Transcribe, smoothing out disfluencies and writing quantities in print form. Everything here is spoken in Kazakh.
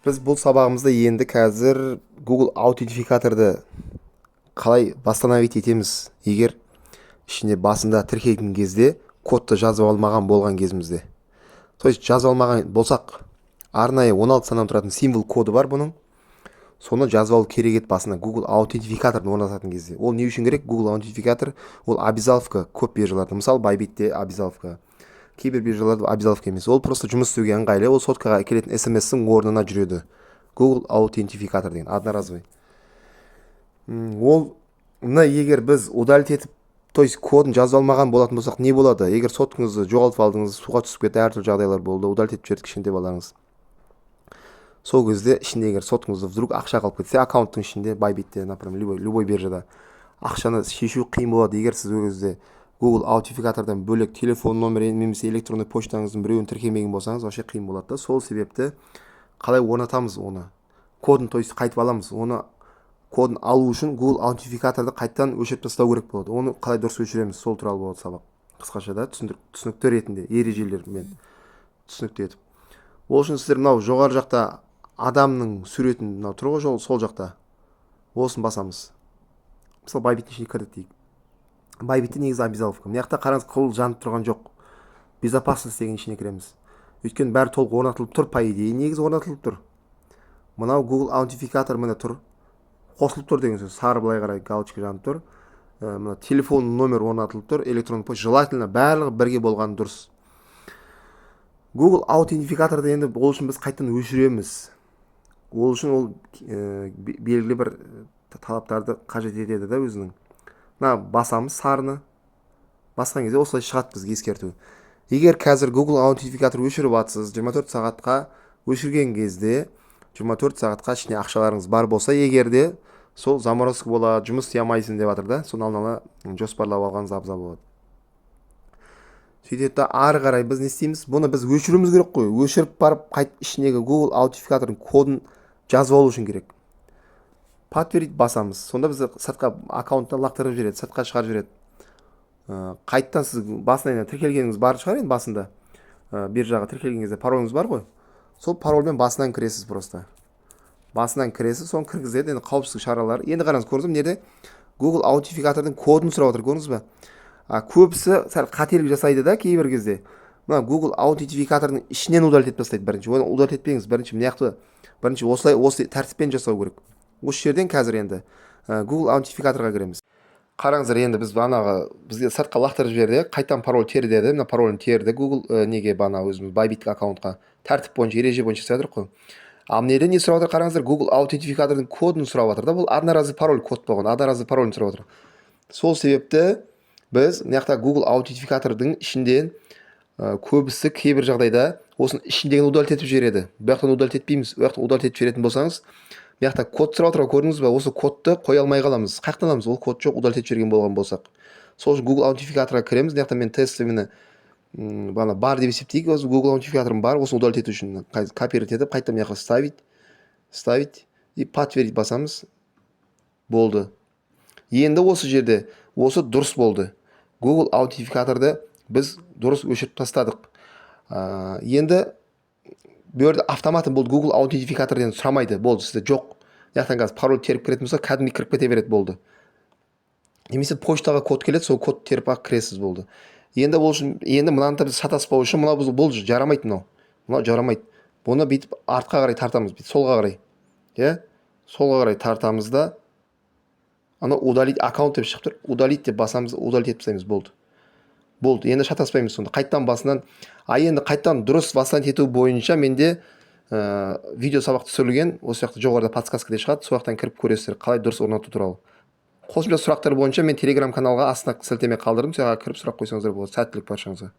Біз бұл сабағымызда енді қазір Google аутентификаторды қалай восстановить етеміз, егер ішінде басында тіркелген кезде кодты жазып алмаған болған кезімізде. То есть жазып алмаған болсақ, арнайы 16 саннан тұратын символ коды бар бұның. Соны жазып алу керек еді басына Google аутентификаторды орнататын кезде. Ол не үшін керек? Google аутентификатор ол обязаловка көп биржаларда. Мысалы Bybitте обязаловка, кейбір биржаларда обязаловка емес. Ол просто жұмыс істеуге ыңғайлы. Ол соткаға келетін SMS-ің орнына жүреді. Google аутентификатор деген одноразовый. Ол егер біз удалить етіп, то есть кодын жазып алмаған болатын болсақ, не болады? Егер соткаңызды жоғалтып алдыңыз, суға түсіп кетті, әртүрлі жағдайлар болды, удалить етіп жібердік кішкентай балаңыз. Сол кезде ішінде егер соткаңызды вдруг ақша қалып кетсе, аккаунттың ішінде Bybitте, например, любой биржада ақшаны шешу қиын болады. Егер сіз ол кезде Google аутентификатордан бөлек телефон номерін немесе электронды почтаңыздың біреуін тіркемеген болсаңыз, вообще қиын болады да. Сол себепті қалай орнатамыз оны? Кодын, то есть қайтып аламыз. Оны кодын алу үшін Google аутентификаторды қайттан өшіріп тастау керек болады. Оны қалай дұрыс өшіреміз? Сол туралы болады сабақ. Қысқаша да түсінікті ретінде ережелермен түсінікті етіп. Ол үшін сіздер мынау жоғары жақта адамның суретін мынау тұр ғой, сол жақта. Осын басамыз. Мысалы Bybit'in ішіне кірдік дейік. Bybit'те негізі обязаловка. Мына жақта қараңыз, қол жанып тұрған жоқ. Безопасность деген ішіне кіреміз. Өйткені бәрі толық орнатылып тұр, по идее негізі орнатылып тұр. Мынау Google аутентификатор міне тұр. Қосылып тұр деген сөз. Сары былай қарай галочка жанып тұр. Мына телефон номер орнатылып тұр, электронды почта. Желательно барлығы бірге болған дұрыс. Google аутентификаторды енді ол үшін біз қайттан өшіреміз. Ол үшін ол белгілі бір талаптарды қажет етеді да өзінің. Мына басамыз сарыны. Басқан кезде осылай шығады бізге ескерту. Егер қазір Google аутентификатор өшіріп атсыз, 24 сағатқа өшірген кезде 24 сағатқа ішіне ақшаларыңыз бар болса, егерде сол заморозка болады, жұмыс істей алмайсың деп жатыр да, соны алдын ала жоспарлап алғаныңыз абзал болады. Сөйтеді да ары қарай біз не істейміз? Бұны біз өшіруіміз керек қой. Өшіріп барып қайт ішіндегі Google аутентификатордың кодын жазып алу үшін керек. Подтвердить басамыз. Сонда бізді сыртқа аккаунттан лақтырып жібереді, сыртқа шығарып жібереді. Қайттан сіз басына тіркелгеніңіз бар шығар енді басында. Биржаға тіркелген кезде пароліңіз бар ғой. Сол парольмен басынан кіресіз просто. Басынан кіресіз, соны кіргізеді. Енді қауіпсіздік шаралары. Енді қараңыз, көрдіңіз бе, мына Google аутентификатордың кодын сұрап отыр, көрдіңіз бе? Көбісі сәл қателік жасайды да кейбір кезде. Мына Google аутентификатордың ішінен удалить етіп тастайды бірінші. Оны удалить етпеңіз. Бірінші осы тәртіппен жасау керек. Осы жерден қазір енді Google аутентификаторға кіреміз. Қараңыздар, енді біз бізге сыртқа лақтырып жіберді, қайтан пароль тер деді. Мына паролін терді Google неге өзіміз Bybit аккаунтқа. Тәртіп бойынша, ереже бойынша істедік қой. Ал неден не сұрап отыр? Қараңыздар, Google аутентификатордың кодын сұрап отыр да. Бұл одноразовый пароль код болған, одноразовый паролін сұрап отыр. Сол себепті біз мына жақта Google аутентификатордың ішінден көбісі кейбір жағдайда осының ішіндегін удалить етіп жібереді. Бұл жақтан удалить етпейміз. Бұл жақтан удалить етіп жіберетін болсаңыз, бұл жақта код сұрап отыр, көрдіңіз бе? Осы кодты қоя алмай қаламыз. Қаяқтан аламыз? Ол код жоқ, удалить етіп жіберген болған болсақ. Сол үшін Google аутентификаторға кіреміз. Мына жақта мен тестовыны бар деп есептейік. Осы Google аутентификаторым бар, осыны удалить ету үшін копировать етіп, қайтадан мына жаққа ставить и подтвердить басамыз. Болды. Енді осы жерде осы дұрыс болды. Google аутентификаторды біз дұрыс өшіріп тастадық. Енді бөрді автоматын болды, Google аутентификаторден сұрамайды. Болды, сізде жоқ. Яқтан қазір пароль теріп кіретін болса, кәдімгі кіріп кете береді, болды. Немесе почтаға код келеді, сол код теріп ақ кіресіз, болды. Енді ол үшін, енді мынаны біз шатаспау үшін, бұл жарамайды мынау. Мынау жарамайды. Бұны бүйтіп артқа қарай тартамыз, бүйтіп солға қарай. Солға қарай тартамыз да, ана удалить аккаунт деп шығып тұр, удалить деп басамыз, удалить етіп тастаймыз, болды. Болды, енді шатаспаймыз сонда. Қайттан басынан, енді қайттан дұрыс восстановить ету бойынша менде видео сабақ түсірілген, осы жақта жоғарыда подсказкада шығады, сол жақтан кіріп көресіздер, қалай дұрыс орнату туралы. Қосымша сұрақтар бойынша мен Telegram каналға астына сілтеме қалдырдым, соған кіріп сұрақ қойсаңыздар болады. Сәттілік баршаңызға.